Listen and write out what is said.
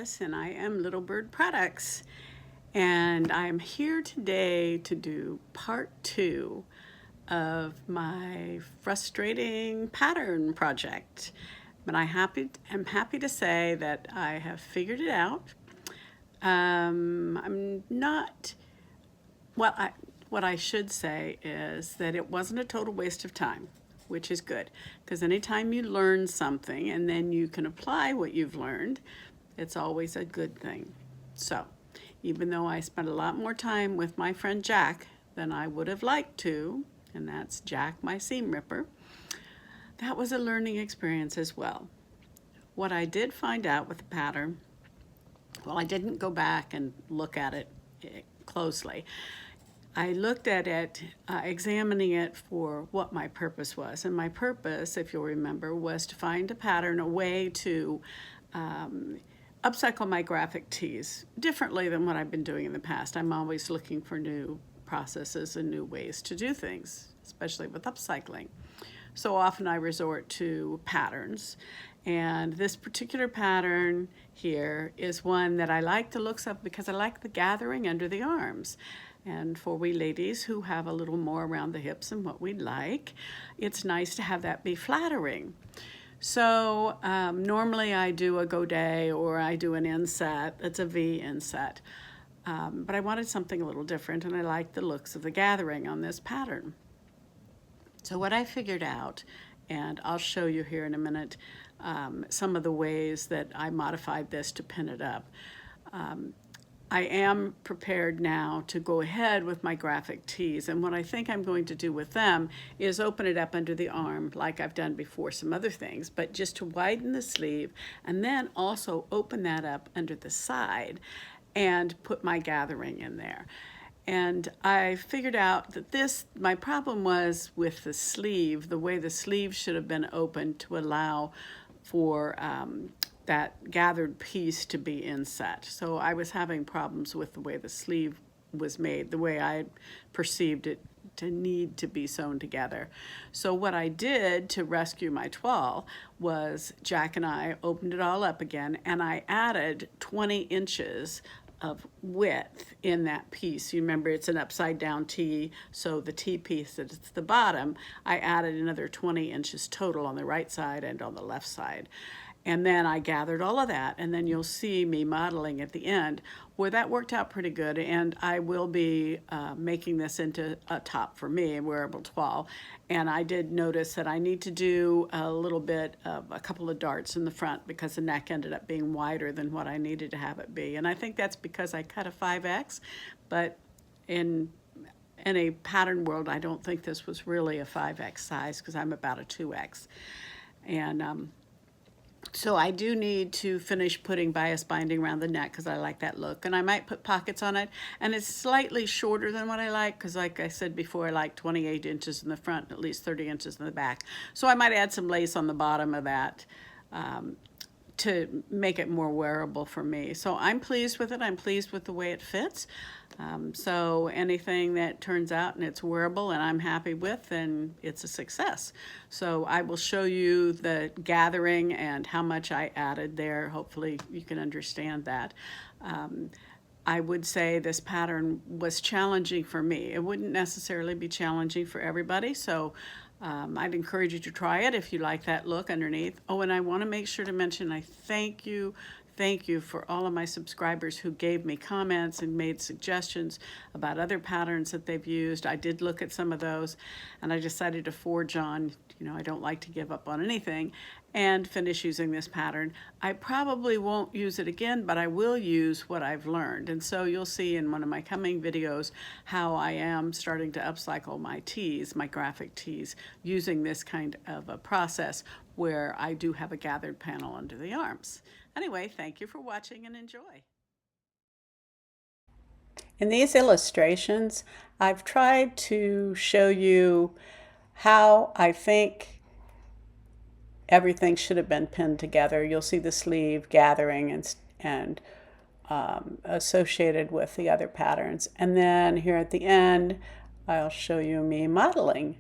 Alice, and I am Little Bird Products, and I'm here today to do part 2 of my frustrating pattern project. But I'm happy to say that I have figured it out. I'm not, what I should say is that it wasn't a total waste of time, which is good, because anytime you learn something and then you can apply what you've learned, it's always a good thing. So even though I spent a lot more time with my friend Jack than I would have liked to, and that's Jack, my seam ripper, that was a learning experience as well. What I did find out with the pattern, well, I didn't go back and look at it closely. I looked at it, examining it for what my purpose was. And my purpose, if you'll remember, was to find a pattern, a way to upcycle my graphic tees differently than what I've been doing in the past. I'm always looking for new processes and new ways to do things, especially with upcycling. So often I resort to patterns. And this particular pattern here is one that I like the looks of because I like the gathering under the arms. And for we ladies who have a little more around the hips than what we'd like, it's nice to have that be flattering. So normally I do a godet or I do an inset. It's a V inset. But I wanted something a little different, and I liked the looks of the gathering on this pattern. So what I figured out, and I'll show you here in a minute, some of the ways that I modified this to pin it up. I am prepared now to go ahead with my graphic tees, and what I think I'm going to do with them is open it up under the arm like I've done before some other things, but just to widen the sleeve, and then also open that up under the side and put my gathering in there. And I figured out that my problem was with the sleeve, the way the sleeve should have been opened to allow for that gathered piece to be inset. So I was having problems with the way the sleeve was made, the way I perceived it to need to be sewn together. So what I did to rescue my toile was Jack and I opened it all up again, and I added 20 inches of width in that piece. You remember it's an upside down T, so the T piece that's at the bottom, I added another 20 inches total on the right side and on the left side. And then I gathered all of that, and then you'll see me modeling at the end where that worked out pretty good. And I will be making this into a top for me, a wearable toile. And I did notice that I need to do a little bit of a couple of darts in the front because the neck ended up being wider than what I needed to have it be. And I think that's because I cut a 5X, but in a pattern world, I don't think this was really a 5X size because I'm about a 2X. And so I do need to finish putting bias binding around the neck because I like that look. And I might put pockets on it. And it's slightly shorter than what I like because, like I said before, I like 28 inches in the front and at least 30 inches in the back. So I might add some lace on the bottom of that to make it more wearable for me. So I'm pleased with it. I'm pleased with the way it fits. So anything that turns out and it's wearable and I'm happy with, then it's a success. So I will show you the gathering and how much I added there. Hopefully you can understand that. I would say this pattern was challenging for me. It wouldn't necessarily be challenging for everybody. So I'd encourage you to try it if you like that look underneath. Oh, and I want to make sure to mention I thank you for all of my subscribers who gave me comments and made suggestions about other patterns that they've used. I did look at some of those, and I decided to forge on, I don't like to give up on anything, and finish using this pattern. I probably won't use it again, but I will use what I've learned. And so you'll see in one of my coming videos how I am starting to upcycle my tees, my graphic tees, using this kind of a process where I do have a gathered panel under the arms. Anyway, thank you for watching and enjoy. In these illustrations, I've tried to show you how I think everything should have been pinned together. You'll see the sleeve gathering and associated with the other patterns. And then here at the end, I'll show you me modeling.